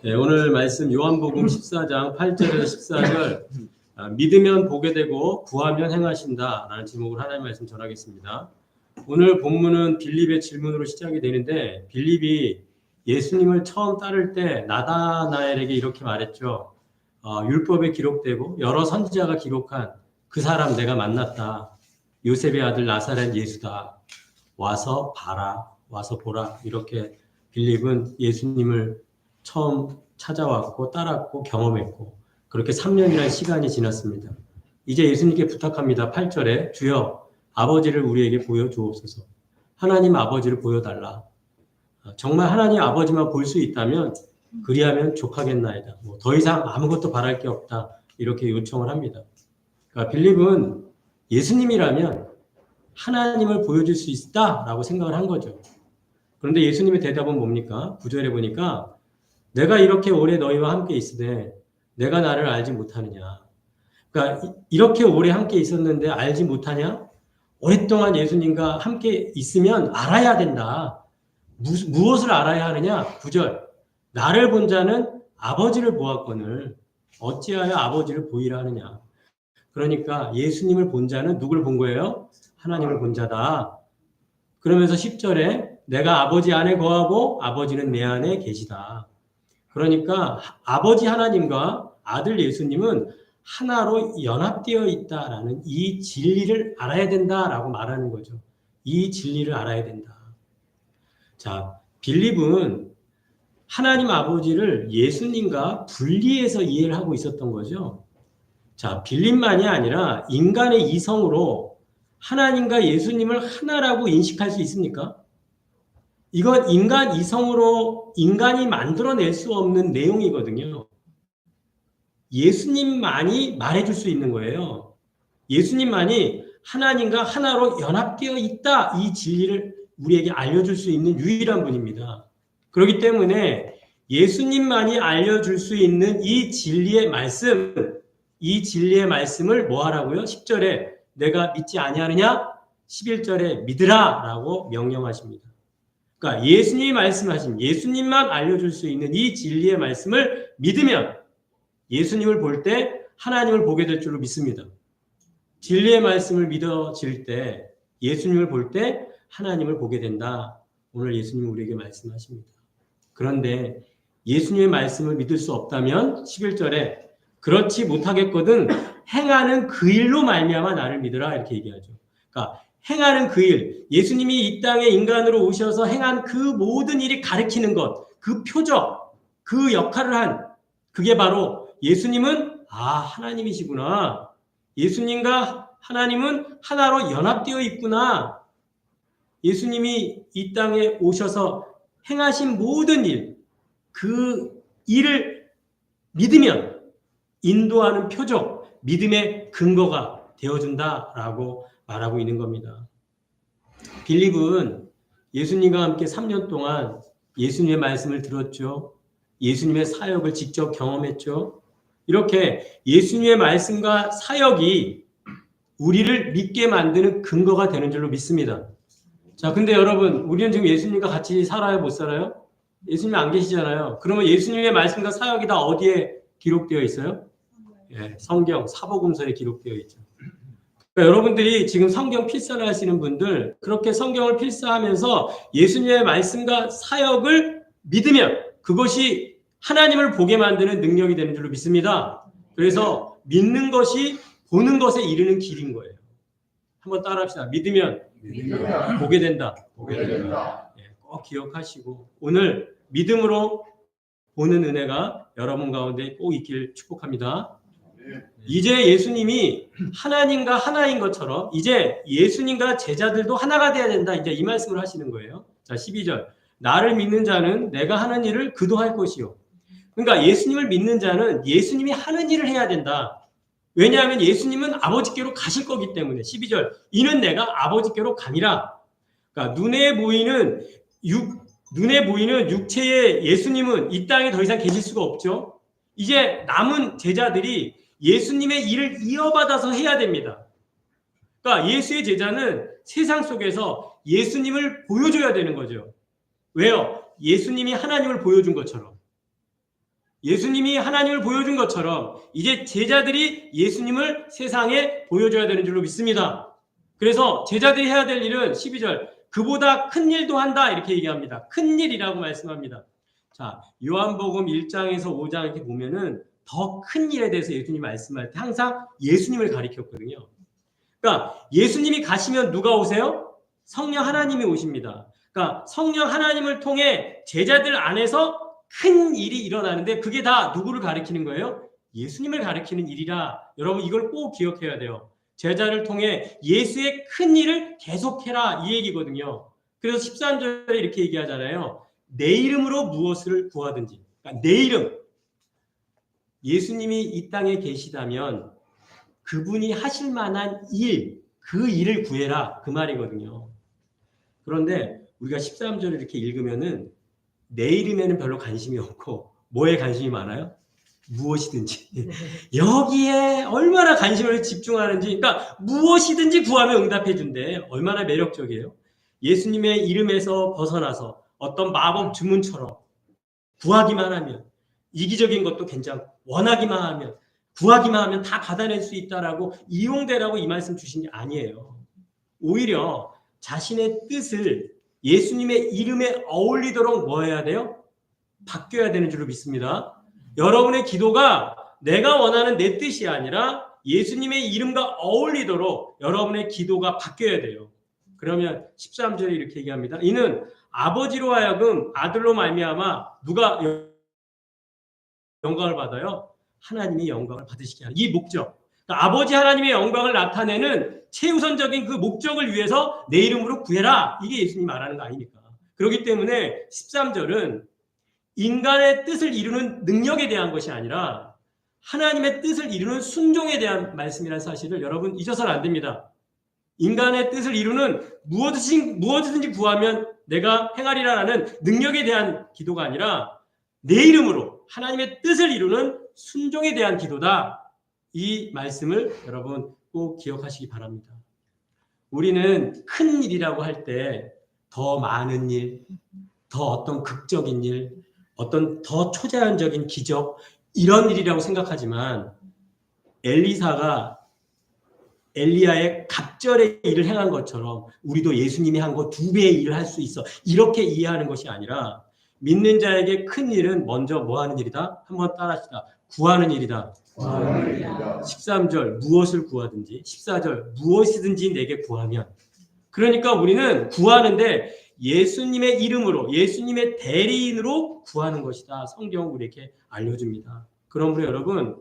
네, 오늘 말씀 요한복음 14장 8절에서 14절 믿으면 보게 되고 구하면 행하신다 라는 제목으로 하나님의 말씀 전하겠습니다. 오늘 본문은 빌립의 질문으로 시작이 되는데 빌립이 예수님을 처음 따를 때 나다나엘에게 이렇게 말했죠. 율법에 기록되고 여러 선지자가 기록한 그 사람 내가 만났다. 요셉의 아들 나사렛 예수다. 와서 봐라. 와서 보라. 이렇게 빌립은 예수님을 처음 찾아왔고 따랐고 경험했고 그렇게 3년이라는 시간이 지났습니다. 이제 예수님께 부탁합니다. 8절에 주여 아버지를 우리에게 보여주옵소서. 하나님 아버지를 보여달라. 정말 하나님 아버지만 볼 수 있다면 그리하면 족하겠나이다. 더 이상 아무것도 바랄 게 없다. 이렇게 요청을 합니다. 그러니까 빌립은 예수님이라면 하나님을 보여줄 수 있다라고 생각을 한 거죠. 그런데 예수님의 대답은 뭡니까? 9절에 보니까 내가 이렇게 오래 너희와 함께 있으되 내가 나를 알지 못하느냐. 그러니까 이렇게 오래 함께 있었는데 알지 못하냐? 오랫동안 예수님과 함께 있으면 알아야 된다. 무엇을 알아야 하느냐? 9절. 나를 본 자는 아버지를 보았거늘 어찌하여 아버지를 보이라 하느냐. 그러니까 예수님을 본 자는 누구를 본 거예요? 하나님을 본 자다. 그러면서 10절에 내가 아버지 안에 거하고 아버지는 내 안에 계시다. 그러니까 아버지 하나님과 아들 예수님은 하나로 연합되어 있다라는 이 진리를 알아야 된다라고 말하는 거죠. 이 진리를 알아야 된다. 자, 빌립은 하나님 아버지를 예수님과 분리해서 이해를 하고 있었던 거죠. 자, 빌립만이 아니라 인간의 이성으로 하나님과 예수님을 하나라고 인식할 수 있습니까? 이건 인간 이성으로 인간이 만들어낼 수 없는 내용이거든요. 예수님만이 말해줄 수 있는 거예요. 예수님만이 하나님과 하나로 연합되어 있다. 이 진리를 우리에게 알려줄 수 있는 유일한 분입니다. 그렇기 때문에 예수님만이 알려줄 수 있는 이 진리의 말씀을 뭐 하라고요? 10절에 내가 믿지 아니하느냐? 11절에 믿으라 라고 명령하십니다. 그러니까 예수님이 말씀하신 예수님만 알려줄 수 있는 이 진리의 말씀을 믿으면 예수님을 볼 때 하나님을 보게 될 줄로 믿습니다. 진리의 말씀을 믿어질 때 예수님을 볼 때 하나님을 보게 된다. 오늘 예수님이 우리에게 말씀하십니다. 그런데 예수님의 말씀을 믿을 수 없다면 11절에 그렇지 못하겠거든 행하는 그 일로 말미암아 나를 믿으라 이렇게 얘기하죠. 그러니까 행하는 그 일, 예수님이 이 땅에 인간으로 오셔서 행한 그 모든 일이 가리키는 것, 그 표적, 그 역할을 한 그게 바로 예수님은 하나님이시구나. 예수님과 하나님은 하나로 연합되어 있구나. 예수님이 이 땅에 오셔서 행하신 모든 일, 그 일을 믿으면 인도하는 표적, 믿음의 근거가 되어준다라고 말하고 있는 겁니다. 빌립은 예수님과 함께 3년 동안 예수님의 말씀을 들었죠. 예수님의 사역을 직접 경험했죠. 이렇게 예수님의 말씀과 사역이 우리를 믿게 만드는 근거가 되는 줄로 믿습니다. 자, 근데 여러분, 우리는 지금 예수님과 같이 살아요, 못 살아요? 예수님 안 계시잖아요. 그러면 예수님의 말씀과 사역이 다 어디에 기록되어 있어요? 성경, 사복음서에 기록되어 있죠. 그러니까 여러분들이 지금 성경 필사를 하시는 분들, 그렇게 성경을 필사하면서 예수님의 말씀과 사역을 믿으면 그것이 하나님을 보게 만드는 능력이 되는 줄로 믿습니다. 그래서 믿는 것이 보는 것에 이르는 길인 거예요. 한번 따라합시다. 믿으면 보게 된다. 꼭 기억하시고 오늘 믿음으로 보는 은혜가 여러분 가운데 꼭 있길 축복합니다. 이제 예수님이 하나님과 하나인 것처럼 이제 예수님과 제자들도 하나가 돼야 된다. 이제 이 말씀을 하시는 거예요. 자, 12절. 나를 믿는 자는 내가 하는 일을 그도 할 것이요. 그러니까 예수님을 믿는 자는 예수님이 하는 일을 해야 된다. 왜냐하면 예수님은 아버지께로 가실 거기 때문에. 12절. 이는 내가 아버지께로 가니라. 그러니까 눈에 보이는 육체의 예수님은 이 땅에 더 이상 계실 수가 없죠. 이제 남은 제자들이 예수님의 일을 이어받아서 해야 됩니다. 그러니까 예수의 제자는 세상 속에서 예수님을 보여줘야 되는 거죠. 왜요? 예수님이 하나님을 보여준 것처럼. 예수님이 하나님을 보여준 것처럼 이제 제자들이 예수님을 세상에 보여줘야 되는 줄로 믿습니다. 그래서 제자들이 해야 될 일은 12절 그보다 큰 일도 한다 이렇게 얘기합니다. 큰 일이라고 말씀합니다. 자, 요한복음 1장에서 5장 이렇게 보면은 더 큰 일에 대해서 예수님이 말씀할 때 항상 예수님을 가리켰거든요. 그러니까 예수님이 가시면 누가 오세요? 성령 하나님이 오십니다. 그러니까 성령 하나님을 통해 제자들 안에서 큰 일이 일어나는데 그게 다 누구를 가리키는 거예요? 예수님을 가리키는 일이라 여러분 이걸 꼭 기억해야 돼요. 제자를 통해 예수의 큰 일을 계속해라 이 얘기거든요. 그래서 13절에 이렇게 얘기하잖아요. 내 이름으로 무엇을 구하든지. 그러니까 내 이름. 예수님이 이 땅에 계시다면 그분이 하실 만한 일, 그 일을 구해라 그 말이거든요. 그런데 우리가 13절을 이렇게 읽으면은 내 이름에는 별로 관심이 없고 뭐에 관심이 많아요? 무엇이든지. 여기에 얼마나 관심을 집중하는지. 그러니까 무엇이든지 구하면 응답해 준대. 얼마나 매력적이에요. 예수님의 이름에서 벗어나서 어떤 마법 주문처럼 구하기만 하면 이기적인 것도 괜찮고 원하기만 하면 구하기만 하면 다 받아낼 수 있다라고 이용되라고 이 말씀 주신 게 아니에요. 오히려 자신의 뜻을 예수님의 이름에 어울리도록 뭐 해야 돼요? 바뀌어야 되는 줄로 믿습니다. 여러분의 기도가 내가 원하는 내 뜻이 아니라 예수님의 이름과 어울리도록 여러분의 기도가 바뀌어야 돼요. 그러면 13절에 이렇게 얘기합니다. 이는 아버지로 하여금 아들로 말미암아 누가 영광을 받아요? 하나님이 영광을 받으시게 하는 이 목적. 그러니까 아버지 하나님의 영광을 나타내는 최우선적인 그 목적을 위해서 내 이름으로 구해라. 이게 예수님이 말하는 거 아닙니까? 그렇기 때문에 13절은 인간의 뜻을 이루는 능력에 대한 것이 아니라 하나님의 뜻을 이루는 순종에 대한 말씀이라는 사실을 여러분 잊어서는 안 됩니다. 인간의 뜻을 이루는 무엇이든지 구하면 내가 행하리라라는 능력에 대한 기도가 아니라 내 이름으로 하나님의 뜻을 이루는 순종에 대한 기도다. 이 말씀을 여러분 꼭 기억하시기 바랍니다. 우리는 큰 일이라고 할 때 더 많은 일, 더 어떤 극적인 일, 어떤 더 초자연적인 기적 이런 일이라고 생각하지만 엘리사가 엘리야의 갑절의 일을 행한 것처럼 우리도 예수님이 한 거 2배의 일을 할 수 있어. 이렇게 이해하는 것이 아니라 믿는 자에게 큰 일은 먼저 뭐 하는 일이다? 한번 따라합시다. 구하는 일이다. 13절 무엇을 구하든지 14절 무엇이든지 내게 구하면 그러니까 우리는 구하는데 예수님의 이름으로 예수님의 대리인으로 구하는 것이다. 성경은 우리에게 알려줍니다. 그러므로 여러분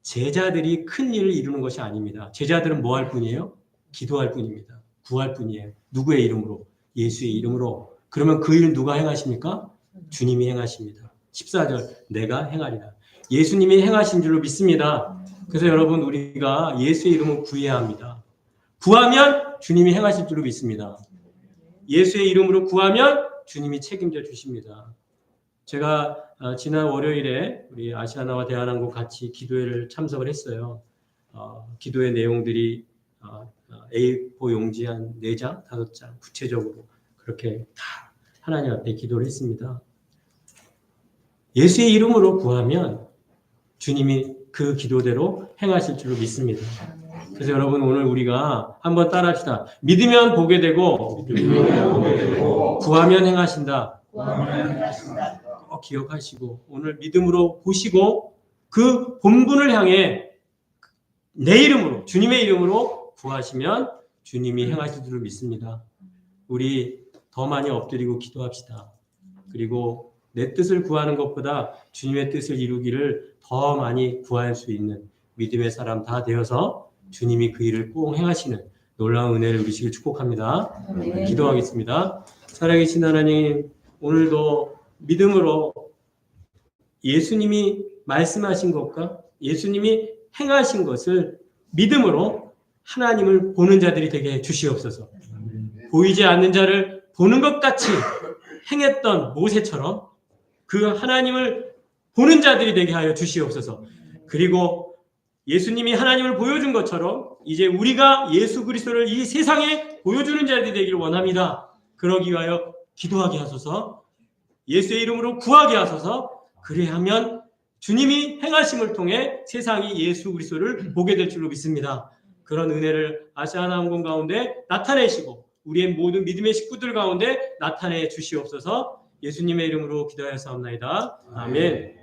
제자들이 큰 일을 이루는 것이 아닙니다. 제자들은 뭐 할 뿐이에요? 기도할 뿐입니다. 구할 뿐이에요. 누구의 이름으로? 예수의 이름으로. 그러면 그 일은 누가 행하십니까? 주님이 행하십니다. 14절 내가 행하리라. 예수님이 행하신 줄로 믿습니다. 그래서 여러분 우리가 예수의 이름을 구해야 합니다. 구하면 주님이 행하실 줄로 믿습니다. 예수의 이름으로 구하면 주님이 책임져 주십니다. 제가 지난 월요일에 우리 아시아나와 대한항공 같이 기도회를 참석을 했어요. 기도회 내용들이 A4 용지 한 4장, 5장 구체적으로 그렇게 다 하나님 앞에 기도를 했습니다. 예수의 이름으로 구하면 주님이 그 기도대로 행하실 줄로 믿습니다. 그래서 여러분 오늘 우리가 한번 따라합시다. 믿으면 보게 되고, 구하면 행하신다. 꼭 기억하시고 오늘 믿음으로 보시고 그 본분을 향해 내 이름으로 주님의 이름으로 구하시면 주님이 행하실 줄을 믿습니다. 우리 더 많이 엎드리고 기도합시다. 그리고 내 뜻을 구하는 것보다 주님의 뜻을 이루기를 더 많이 구할 수 있는 믿음의 사람 다 되어서 주님이 그 일을 꼭 행하시는 놀라운 은혜를 누리시길 축복합니다. 기도하겠습니다. 살아계신 하나님, 오늘도 믿음으로 예수님이 말씀하신 것과 예수님이 행하신 것을 믿음으로 하나님을 보는 자들이 되게 해 주시옵소서. 보이지 않는 자를 보는 것 같이 행했던 모세처럼 그 하나님을 보는 자들이 되게 하여 주시옵소서. 그리고 예수님이 하나님을 보여준 것처럼 이제 우리가 예수 그리스도를 이 세상에 보여주는 자들이 되기를 원합니다. 그러기 위하여 기도하게 하소서. 예수의 이름으로 구하게 하소서. 그래야면 주님이 행하심을 통해 세상이 예수 그리스도를 보게 될 줄로 믿습니다. 그런 은혜를 아시아나항공 가운데 나타내시고 우리의 모든 믿음의 식구들 가운데 나타내 주시옵소서. 예수님의 이름으로 기도하였사옵나이다. 아멘.